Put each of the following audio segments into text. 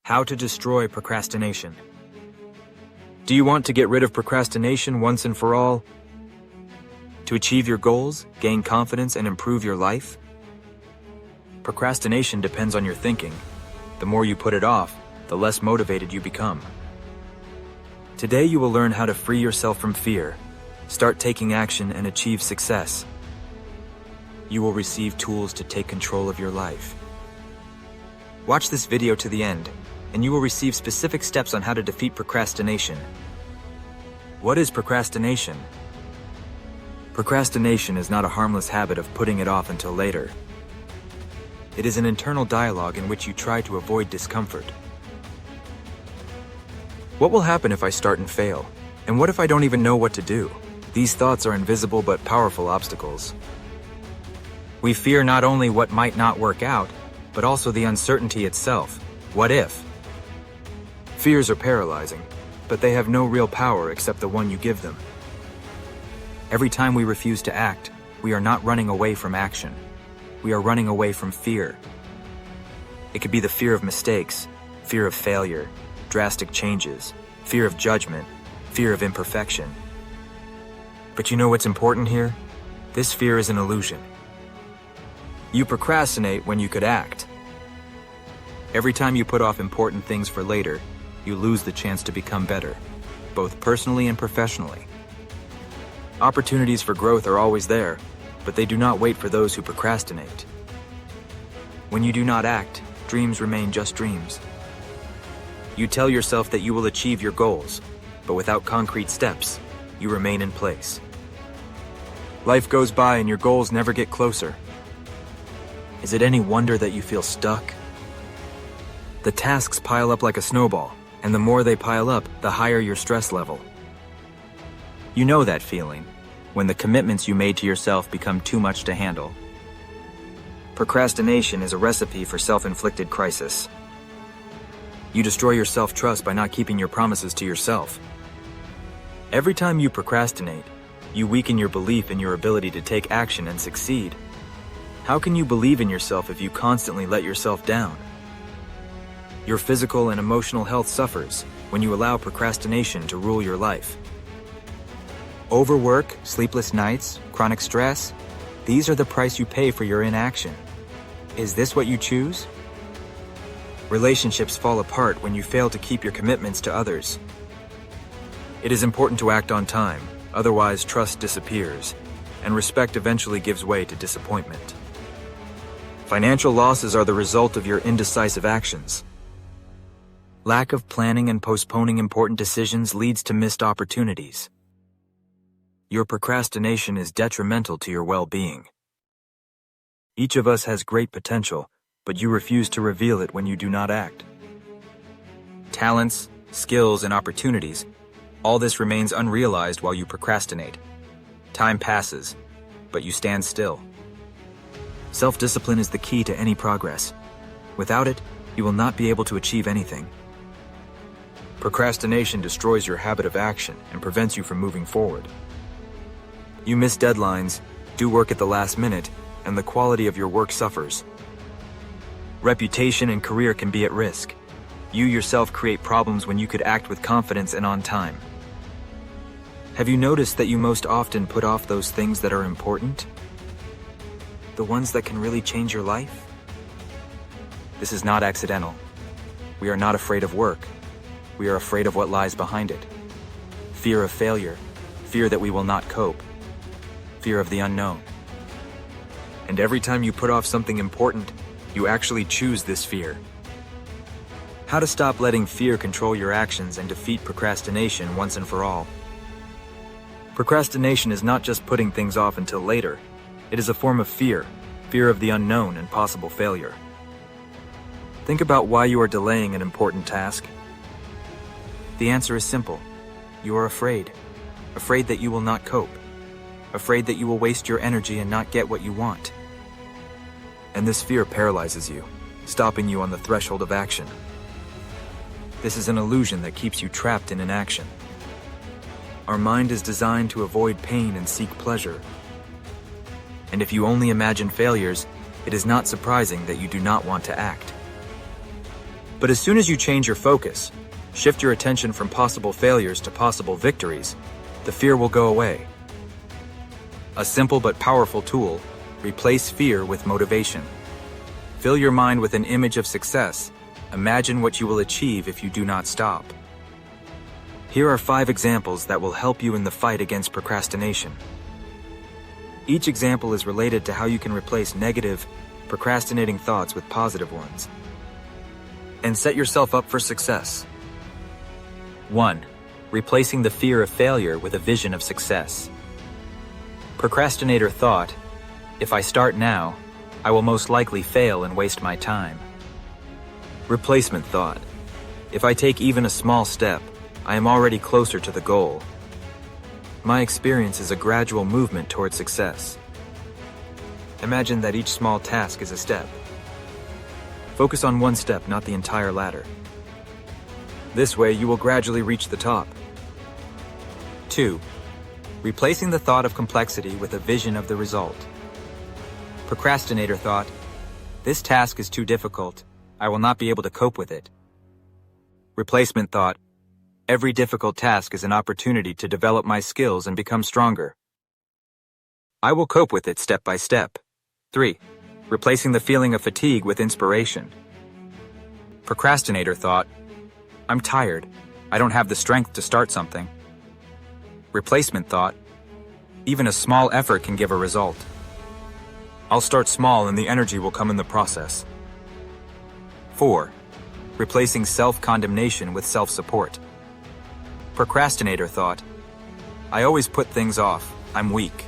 How to destroy procrastination. Do you want to get rid of procrastination once and for all? To achieve your goals, gain confidence, and improve your life? Procrastination depends on your thinking. The more you put it off, the less motivated you become. Today you will learn how to free yourself from fear, start taking action, and achieve success. You will receive tools to take control of your life. Watch this video to the end, and you will receive specific steps on how to defeat procrastination. What is procrastination? Procrastination is not a harmless habit of putting it off until later. It is an internal dialogue in which you try to avoid discomfort. What will happen if I start and fail? And what if I don't even know what to do? These thoughts are invisible but powerful obstacles. We fear not only what might not work out, but also the uncertainty itself. What if? Fears are paralyzing, but they have no real power except the one you give them. Every time we refuse to act, we are not running away from action. We are running away from fear. It could be the fear of mistakes, fear of failure, drastic changes, fear of judgment, fear of imperfection. But you know what's important here? This fear is an illusion. You procrastinate when you could act. Every time you put off important things for later, you lose the chance to become better, both personally and professionally. Opportunities for growth are always there, but they do not wait for those who procrastinate. When you do not act, dreams remain just dreams. You tell yourself that you will achieve your goals, but without concrete steps, you remain in place. Life goes by and your goals never get closer. Is it any wonder that you feel stuck? The tasks pile up like a snowball, and the more they pile up, the higher your stress level. You know that feeling, when the commitments you made to yourself become too much to handle. Procrastination is a recipe for self-inflicted crisis. You destroy your self-trust by not keeping your promises to yourself. Every time you procrastinate, you weaken your belief in your ability to take action and succeed. How can you believe in yourself if you constantly let yourself down? Your physical and emotional health suffers when you allow procrastination to rule your life. Overwork, sleepless nights, chronic stress, these are the price you pay for your inaction. Is this what you choose? Relationships fall apart when you fail to keep your commitments to others. It is important to act on time, otherwise trust disappears, and respect eventually gives way to disappointment. Financial losses are the result of your indecisive actions. Lack of planning and postponing important decisions leads to missed opportunities. Your procrastination is detrimental to your well-being. Each of us has great potential, but you refuse to reveal it when you do not act. Talents, skills, and opportunities, all this remains unrealized while you procrastinate. Time passes, but you stand still. Self-discipline is the key to any progress. Without it, you will not be able to achieve anything. Procrastination destroys your habit of action and prevents you from moving forward. You miss deadlines, do work at the last minute, and the quality of your work suffers. Reputation and career can be at risk. You yourself create problems when you could act with confidence and on time. Have you noticed that you most often put off those things that are important? The ones that can really change your life? This is not accidental. We are not afraid of work. We are afraid of what lies behind it. Fear of failure, fear that we will not cope, fear of the unknown. And every time you put off something important, you actually choose this fear. How to stop letting fear control your actions and defeat procrastination once and for all. Procrastination is not just putting things off until later. It is a form of fear, fear of the unknown and possible failure. Think about why you are delaying an important task. The answer is simple. You are afraid. Afraid that you will not cope. Afraid that you will waste your energy and not get what you want. And this fear paralyzes you, stopping you on the threshold of action. This is an illusion that keeps you trapped in inaction. Our mind is designed to avoid pain and seek pleasure. And if you only imagine failures, it is not surprising that you do not want to act. But as soon as you change your focus, shift your attention from possible failures to possible victories, the fear will go away. A simple but powerful tool: replace fear with motivation. Fill your mind with an image of success. Imagine what you will achieve if you do not stop. Here are 5 examples that will help you in the fight against procrastination. Each example is related to how you can replace negative, procrastinating thoughts with positive ones and set yourself up for success. 1. Replacing the fear of failure with a vision of success. Procrastinator thought, if I start now, I will most likely fail and waste my time. Replacement thought, if I take even a small step, I am already closer to the goal. My experience is a gradual movement toward success. Imagine that each small task is a step. Focus on one step, not the entire ladder. This way, you will gradually reach the top. 2. Replacing the thought of complexity with a vision of the result. Procrastinator thought, this task is too difficult. I will not be able to cope with it. Replacement thought, every difficult task is an opportunity to develop my skills and become stronger. I will cope with it step by step. 3. Replacing the feeling of fatigue with inspiration. Procrastinator thought, I'm tired. I don't have the strength to start something. Replacement thought, even a small effort can give a result. I'll start small and the energy will come in the process. 4. Replacing self-condemnation with self-support. Procrastinator thought, I always put things off. I'm weak.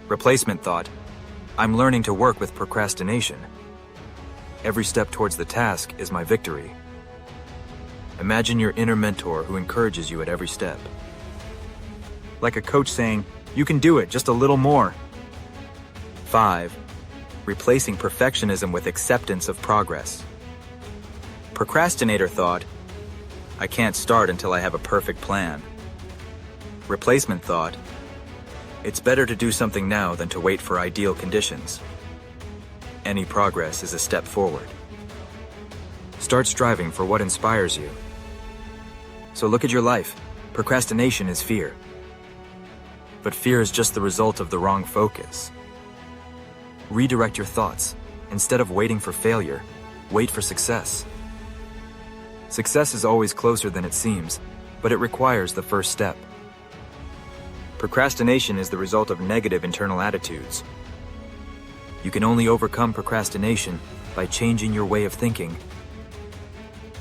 Replacement thought, I'm learning to work with procrastination. Every step towards the task is my victory. Imagine your inner mentor who encourages you at every step. Like a coach saying, you can do it, just a little more. 5. Replacing perfectionism with acceptance of progress. Procrastinator thought, I can't start until I have a perfect plan. Replacement thought, it's better to do something now than to wait for ideal conditions. Any progress is a step forward. Start striving for what inspires you. So look at your life. Procrastination is fear. But fear is just the result of the wrong focus. Redirect your thoughts. Instead of waiting for failure, wait for success. Success is always closer than it seems, but it requires the first step. Procrastination is the result of negative internal attitudes. You can only overcome procrastination by changing your way of thinking.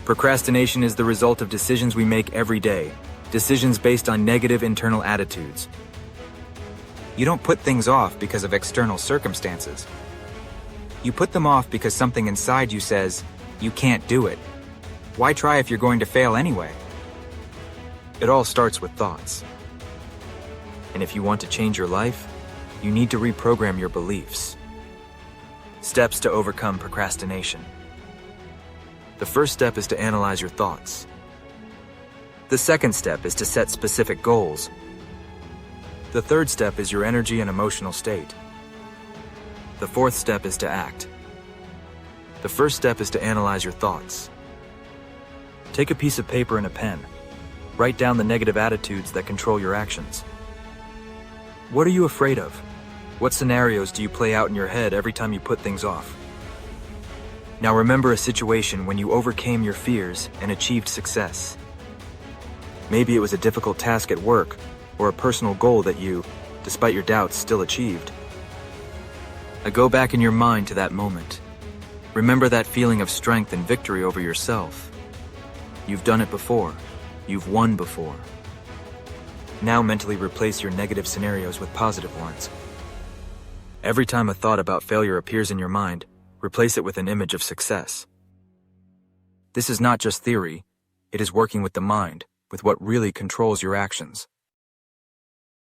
Procrastination is the result of decisions we make every day, decisions based on negative internal attitudes. You don't put things off because of external circumstances. You put them off because something inside you says, you can't do it. Why try if you're going to fail anyway? It all starts with thoughts. And if you want to change your life, you need to reprogram your beliefs. Steps to overcome procrastination. The first step is to analyze your thoughts. The second step is to set specific goals. The third step is your energy and emotional state. The fourth step is to act. The first step is to analyze your thoughts. Take a piece of paper and a pen. Write down the negative attitudes that control your actions. What are you afraid of? What scenarios do you play out in your head every time you put things off? Now remember a situation when you overcame your fears and achieved success. Maybe it was a difficult task at work or a personal goal that you, despite your doubts, still achieved. Go back in your mind to that moment. Remember that feeling of strength and victory over yourself. You've done it before. You've won before. Now mentally replace your negative scenarios with positive ones. Every time a thought about failure appears in your mind, replace it with an image of success. This is not just theory, it is working with the mind, with what really controls your actions.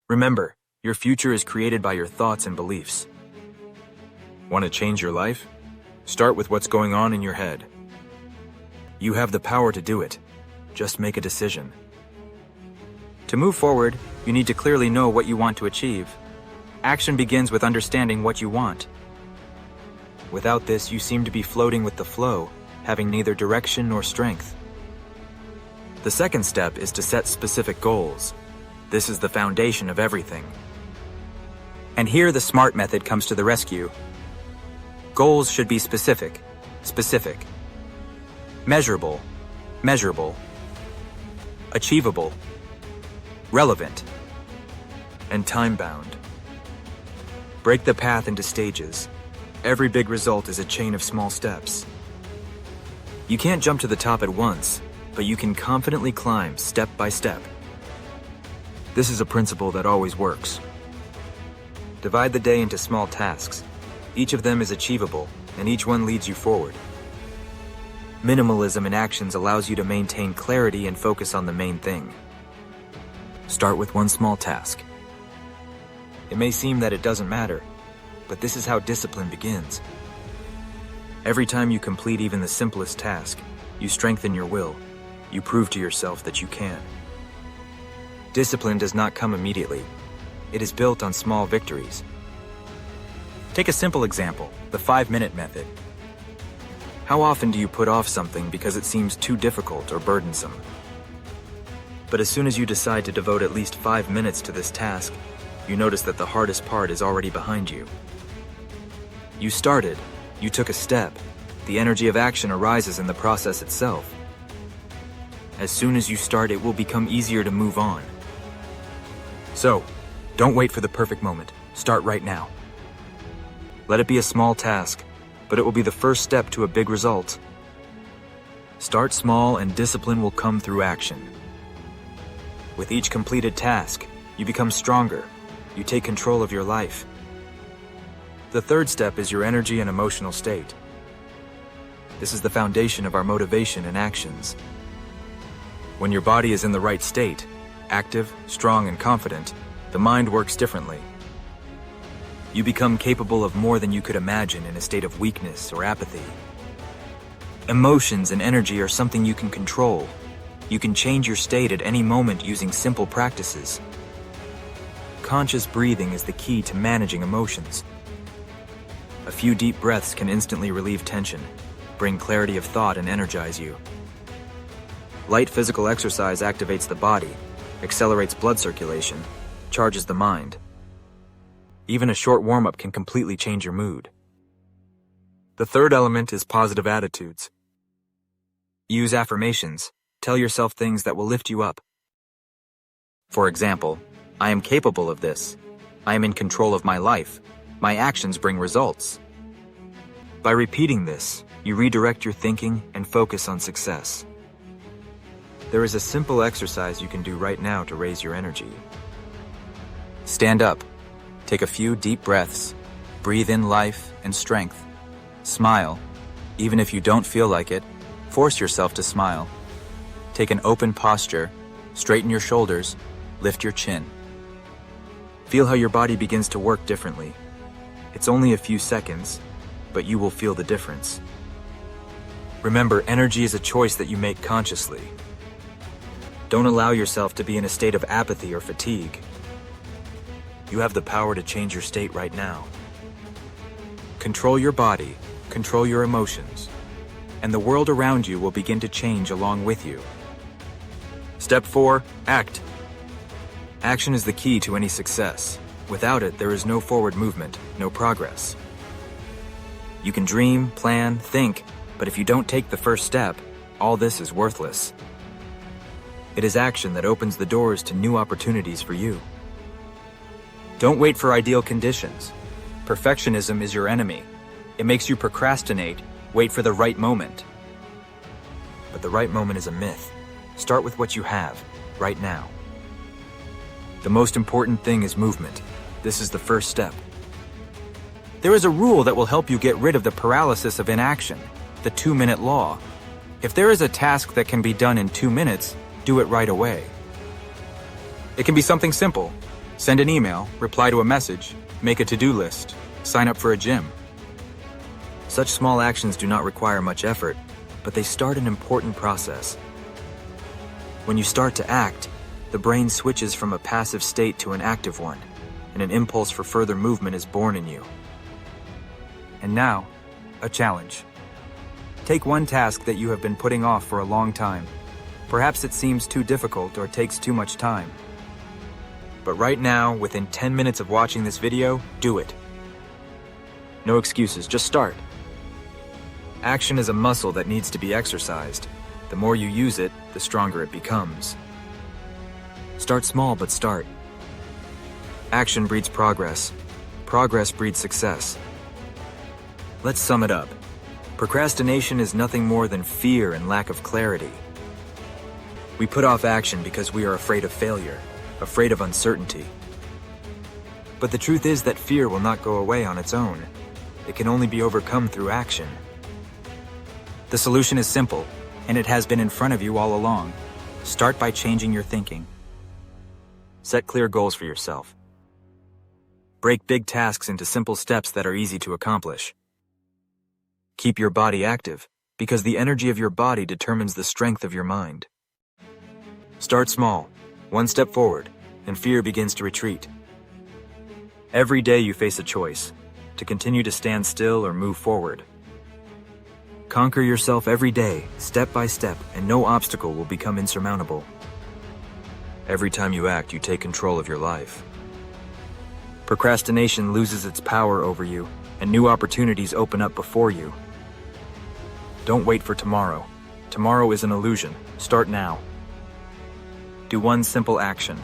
Remember, your future is created by your thoughts and beliefs. Want to change your life? Start with what's going on in your head. You have the power to do it. Just make a decision. To move forward, you need to clearly know what you want to achieve. Action begins with understanding what you want. Without this, you seem to be floating with the flow, having neither direction nor strength. The second step is to set specific goals. This is the foundation of everything. And here the SMART method comes to the rescue. Goals should be specific, measurable, achievable, relevant, and time-bound. Break the path into stages. Every big result is a chain of small steps. You can't jump to the top at once, but you can confidently climb step by step. This is a principle that always works. Divide the day into small tasks. Each of them is achievable, and each one leads you forward. Minimalism in actions allows you to maintain clarity and focus on the main thing. Start with one small task. It may seem that it doesn't matter, but this is how discipline begins. Every time you complete even the simplest task, you strengthen your will. You prove to yourself that you can. Discipline does not come immediately. It is built on small victories. Take a simple example, the 5-minute method. How often do you put off something because it seems too difficult or burdensome? But as soon as you decide to devote at least 5 minutes to this task, you notice that the hardest part is already behind you. You started, you took a step. The energy of action arises in the process itself. As soon as you start, it will become easier to move on. So, don't wait for the perfect moment. Start right now. Let it be a small task, but it will be the first step to a big result. Start small and discipline will come through action. With each completed task, you become stronger. You take control of your life. The third step is your energy and emotional state. This is the foundation of our motivation and actions. When your body is in the right state, active, strong, and confident, the mind works differently. You become capable of more than you could imagine in a state of weakness or apathy. Emotions and energy are something you can control. You can change your state at any moment using simple practices. Conscious breathing is the key to managing emotions. A few deep breaths can instantly relieve tension, bring clarity of thought, and energize you. Light physical exercise activates the body, accelerates blood circulation, charges the mind. Even a short warm-up can completely change your mood. The third element is positive attitudes. Use affirmations. Tell yourself things that will lift you up. For example, I am capable of this. I am in control of my life. My actions bring results. By repeating this, you redirect your thinking and focus on success. There is a simple exercise you can do right now to raise your energy. Stand up. Take a few deep breaths. Breathe in life and strength. Smile. Even if you don't feel like it, force yourself to smile. Take an open posture. Straighten your shoulders. Lift your chin. Feel how your body begins to work differently. It's only a few seconds, but you will feel the difference. Remember, energy is a choice that you make consciously. Don't allow yourself to be in a state of apathy or fatigue. You have the power to change your state right now. Control your body, control your emotions, and the world around you will begin to change along with you. Step 4, act. Action is the key to any success. Without it, there is no forward movement, no progress. You can dream, plan, think, but if you don't take the first step, all this is worthless. It is action that opens the doors to new opportunities for you. Don't wait for ideal conditions. Perfectionism is your enemy. It makes you procrastinate, wait for the right moment. But the right moment is a myth. Start with what you have, right now. The most important thing is movement. This is the first step. There is a rule that will help you get rid of the paralysis of inaction, the 2-minute law. If there is a task that can be done in 2 minutes, do it right away. It can be something simple. Send an email, reply to a message, make a to-do list, sign up for a gym. Such small actions do not require much effort, but they start an important process. When you start to act, the brain switches from a passive state to an active one, and an impulse for further movement is born in you. And now, a challenge. Take one task that you have been putting off for a long time. Perhaps it seems too difficult or takes too much time. But right now, within 10 minutes of watching this video, do it. No excuses, just start. Action is a muscle that needs to be exercised. The more you use it, the stronger it becomes. Start small, but start. Action breeds progress. Progress breeds success. Let's sum it up. Procrastination is nothing more than fear and lack of clarity. We put off action because we are afraid of failure, afraid of uncertainty. But the truth is that fear will not go away on its own. It can only be overcome through action. The solution is simple, and it has been in front of you all along. Start by changing your thinking. Set clear goals for yourself. Break big tasks into simple steps that are easy to accomplish. Keep your body active, because the energy of your body determines the strength of your mind. Start small, one step forward, and fear begins to retreat. Every day you face a choice, to continue to stand still or move forward. Conquer yourself every day, step by step, and no obstacle will become insurmountable. Every time you act, you take control of your life. Procrastination loses its power over you, and new opportunities open up before you. Don't wait for tomorrow. Tomorrow is an illusion. Start now. Do one simple action,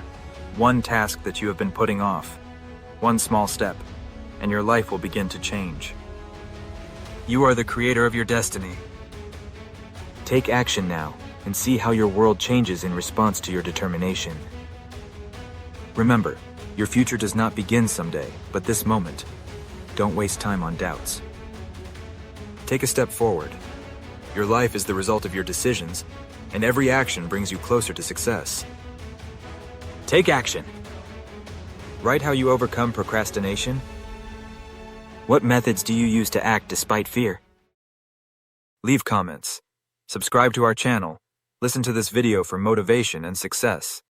one task that you have been putting off, one small step, and your life will begin to change. You are the creator of your destiny. Take action now and see how your world changes in response to your determination. Remember, your future does not begin someday, but this moment. Don't waste time on doubts. Take a step forward. Your life is the result of your decisions, and every action brings you closer to success. Take action. Write how you overcome procrastination. What methods do you use to act despite fear? Leave comments. Subscribe to our channel. Listen to this video for motivation and success.